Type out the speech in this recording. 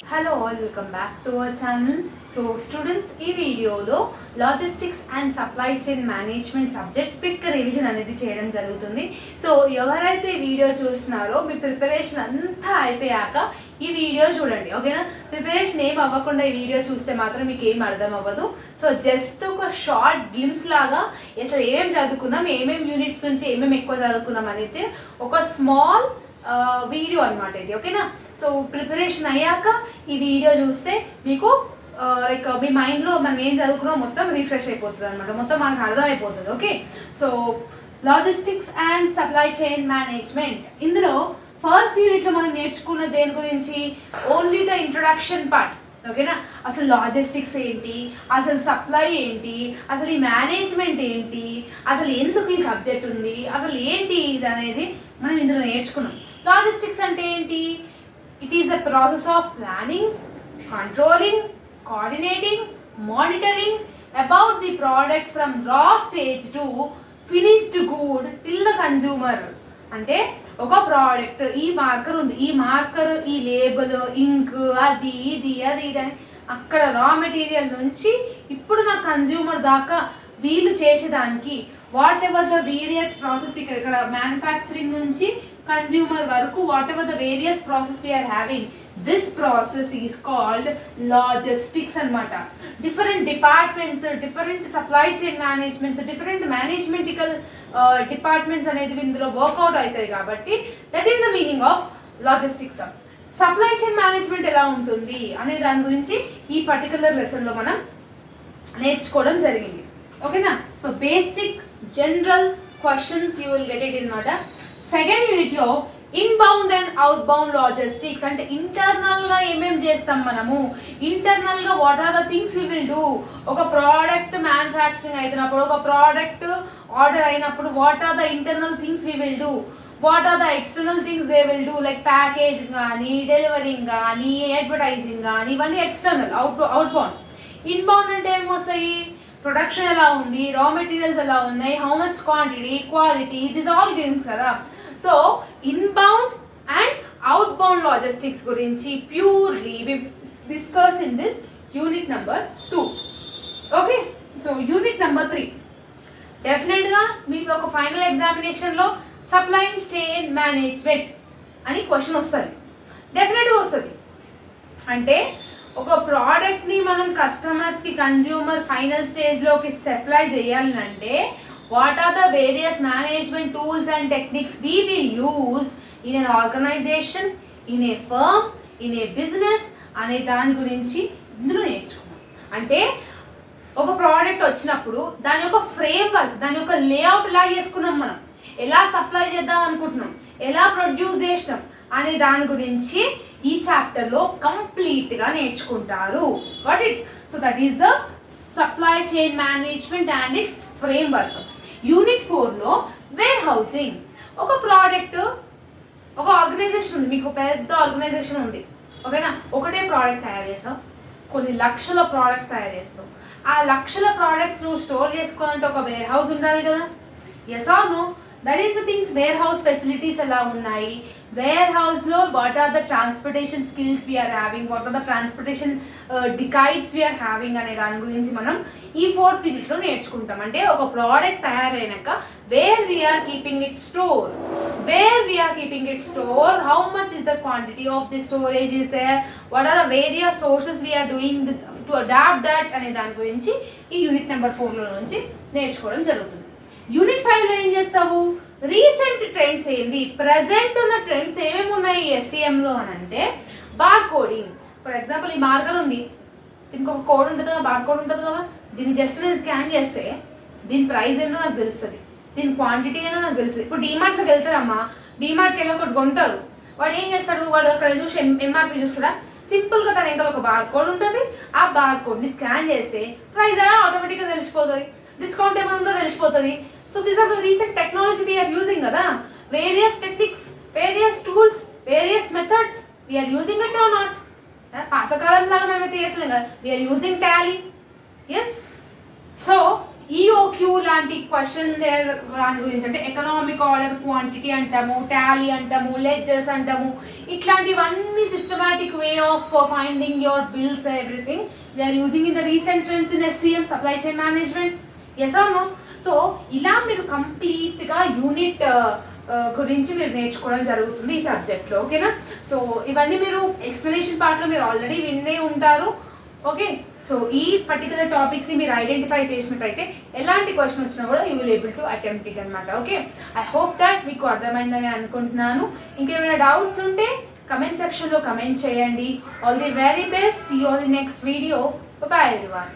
Hello all, welcome back to our channel. So students, ఈ వీడియోలో logistics and supply chain management subject quick revision అనేది చేయడం జరుగుతుంది. So ఎవరైతే వీడియో చూస్తున్నారో మీ ప్రిపరేషన్ అంతా అయిపోయాక ఈ వీడియో చూడండి, ఓకేనా? ప్రిపరేషన్ ఏం అవ్వకుండా ఈ వీడియో చూస్తే మాత్రం మీకు ఏం అర్థం అవ్వదు. సో జస్ట్ ఒక షార్ట్ గ్లిమ్స్ లాగా అసలు ఏమేమి చదువుకున్నాం, ఏమేమి యూనిట్స్ నుంచి ఏమేమి ఎక్కువ చదువుకున్నాం అనేది ఒక స్మాల్ వీడియో అనమాట ఇది, ఓకేనా? సో ప్రిపరేషన్ అయ్యాక ఈ వీడియో చూస్తే మీకు లైక్ మీ మైండ్లో మనం ఏం చదువుకున్నామో మొత్తం రీఫ్రెష్ అయిపోతుంది అనమాట, మొత్తం మనకు అర్థం అయిపోతుంది. Okay, so logistics and supply chain management, ఇందులో ఫస్ట్ యూనిట్లో మనం నేర్చుకున్న దేని గురించి? ఓన్లీ ద ఇంట్రొడక్షన్ పార్ట్, ఓకేనా? అసలు లాజిస్టిక్స్ ఏంటి, అసలు సప్లై ఏంటి, అసలు ఈ మేనేజ్మెంట్ ఏంటి, అసలు ఎందుకు ఈ సబ్జెక్ట్ ఉంది, అసలు ఏంటి ఇది అనేది మనం ఇందులో నేర్చుకున్నాం. లాజిస్టిక్స్ అంటే ఏంటి? It is the process of planning, controlling, coordinating, monitoring about the product from రా stage to finished good till the consumer. అంటే ఒక ప్రోడక్ట్, ఈ మార్కర్ ఉంది, ఈ మార్కర్, ఈ లేబుల్, ఇంక్, అది ఇది అని అక్కడ రా మెటీరియల్ నుంచి ఇప్పుడు నా కన్జ్యూమర్ దాకా వీళ్ళు చేసేదానికి whatever the various process, ఇక్కడ మ్యానుఫ్యాక్చరింగ్ నుంచి కన్జ్యూమర్ వరకు whatever the various process we are having, this process is called logistics అనమాట. Different departments, different supply chain managements, different మేనేజ్మెంటికల్ డిపార్ట్మెంట్స్ అనేది ఇందులో వర్కౌట్ అవుతుంది కాబట్టి that is the meaning of logistics. Supply chain management ఎలా ఉంటుంది అనే దాని గురించి ఈ పర్టికులర్ లెసన్లో మనం నేర్చుకోవడం జరిగింది, ఓకేనా? So basic general questions you will get it అనమాట. సెకండ్ యూనిట్లో ఇన్బౌండ్ అండ్ అవుట్బౌండ్ లాజిస్టిక్స్ అంటే ఇంటర్నల్గా ఏమేమి చేస్తాం మనము, ఇంటర్నల్గా what are the things we will do. ఒక ప్రోడక్ట్ మ్యానుఫ్యాక్చరింగ్ అవుతున్నప్పుడు, ఒక ప్రోడక్ట్ ఆర్డర్ అయినప్పుడు what are the internal things we will do, what are the external things they will do, like packaging కానీ, డెలివరింగ్ కానీ, అడ్వర్టైజింగ్ కానీ, ఇవన్నీ external. Outbound. Inbound అంటే ఏమొస్తాయి? ప్రొడక్షన్ ఎలా ఉంది, రా మెటీరియల్స్ ఎలా ఉన్నాయి, how much quantity, quality, this all things కదా. So inbound and outbound logistics గురించి purely we discuss in this unit number 2. Okay, so unit number 3 డెఫినెట్గా మీకు ఒక ఫైనల్ ఎగ్జామినేషన్లో సప్లై చైన్ మేనేజ్మెంట్ అని క్వశ్చన్ వస్తుంది, డెఫినెట్గా వస్తుంది. అంటే ఒక ప్రోడక్ట్ని మనం కస్టమర్స్కి, కన్జ్యూమర్ ఫైనల్ స్టేజ్లోకి సప్లై చేయాలంటే what are the various management tools and techniques we will use in an organisation, in A firm, in a business అనే దాని గురించి ఇందులో నేర్చుకున్నాం. అంటే ఒక ప్రోడక్ట్ వచ్చినప్పుడు దాని యొక్క ఫ్రేమ్ వర్క్, దాని యొక్క లేఅవుట్ ఎలా చేసుకున్నాం, మనం ఎలా సప్లై చేద్దాం అనుకుంటున్నాం, ఎలా ప్రొడ్యూస్ చేసినాం అనే దాని గురించి ఈ చాప్టర్లో కంప్లీట్గా నేర్చుకుంటారు. Got it? So that is the supply chain management and its framework. Unit 4లో వేర్ హౌసింగ్. ఒక ప్రోడక్ట్, ఒక ఆర్గనైజేషన్ ఉంది, మీకు పెద్ద ఆర్గనైజేషన్ ఉంది, ఓకేనా? ఒకటే ప్రోడక్ట్ తయారు చేస్తాం, కొన్ని లక్షల ప్రోడక్ట్స్ తయారు చేస్తాం. ఆ లక్షల ప్రోడక్ట్స్ నువ్వు స్టోర్ చేసుకోవాలంటే ఒక వేర్ హౌస్ ఉండాలి కదా. Yes or no? That is the things. Warehouse facilities ఎలా ఉన్నాయి, వేర్ హౌస్లో what are the transportation skills we are having, what are the transportation decides we are having అనే దాని గురించి మనం ఈ 4th యూనిట్లో నేర్చుకుంటాం. అంటే ఒక ప్రోడక్ట్ తయారైనాక where we are keeping it store, where we are keeping it store, how much is the quantity of the storage is there, what are the various sources we are doing to adapt that అనే దాని గురించి ఈ unit number 4లో నుంచి నేర్చుకోవడం జరుగుతుంది. Unit 5లో ఏం చేస్తావు? Recent trends ఏంది, ప్రజెంట్ ఉన్న ట్రెండ్స్ ఏమేమి ఉన్నాయి ఎస్సీఎంలో అని అంటే బార్ కోడింగ్. ఫర్ ఎగ్జాంపుల్ ఈ మార్కర్ ఉంది, దీనికి ఒక కోడ్ ఉంటుంది కదా, బార్ కోడ్ ఉంటుంది కదా. దీన్ని జస్ట్ నేను స్కాన్ చేస్తే దీని ప్రైస్ ఏందో నాకు తెలుస్తుంది, దీని క్వాంటిటీ ఏందో నాకు తెలుస్తుంది. ఇప్పుడు డీమార్ట్లోకి వెళ్తారమ్మా, డీమార్ట్కి వెళ్ళి ఒకటి కొంటారు, వాడు ఏం చేస్తాడు? వాడు అక్కడ చూసి ఎంఆర్పి చూస్తాడా? సింపుల్గా తన ఇంకా ఒక బార్ కోడ్ ఉంటుంది, ఆ బార్ కోడ్ని స్కాన్ చేస్తే ప్రైస్ అయినా ఆటోమేటిక్గా తెలిసిపోతుంది, డిస్కౌంట్ ఏమైనా ఉందో తెలిసిపోతుంది. So these are the recent technology we are using kada, various techniques, various tools, various methods we are using it or not. పాత కాలం లాగా మేమైతే చేసలేం కదా, we are using tally. Yes, so EOQ లాంటి క్వశ్చన్ దాని గురించి, అంటే ఎకనామిక్ ఆర్డర్ క్వాంటిటీ అంటాము, tally అంటాము, లెడ్జర్స్ అంటాము, ఇట్లాంటివన్నీ systematic way of finding your bills everything they are using in the recent trends in SCM, supply chain management. Yes or no? So ఇలా మీరు కంప్లీట్గా యూనిట్ గురించి మీరు నేర్చుకోవడం జరుగుతుంది ఈ సబ్జెక్ట్లో, ఓకేనా? సో ఇవన్నీ మీరు ఎక్స్ప్లెనేషన్ పార్ట్లో మీరు ఆల్రెడీ విన్నే ఉంటారు, ఓకే? సో ఈ పర్టికులర్ టాపిక్స్ని మీరు ఐడెంటిఫై చేసినట్టయితే ఎలాంటి క్వశ్చన్ వచ్చినా కూడా you will able to attempt it అనమాట, ఓకే? ఐ హోప్ దట్ మీకు అర్థమైందని అనుకుంటున్నాను. ఇంకేమైనా డౌట్స్ ఉంటే కమెంట్ సెక్షన్లో కమెంట్ చేయండి. All the very best. See you all the next video. Bye everyone.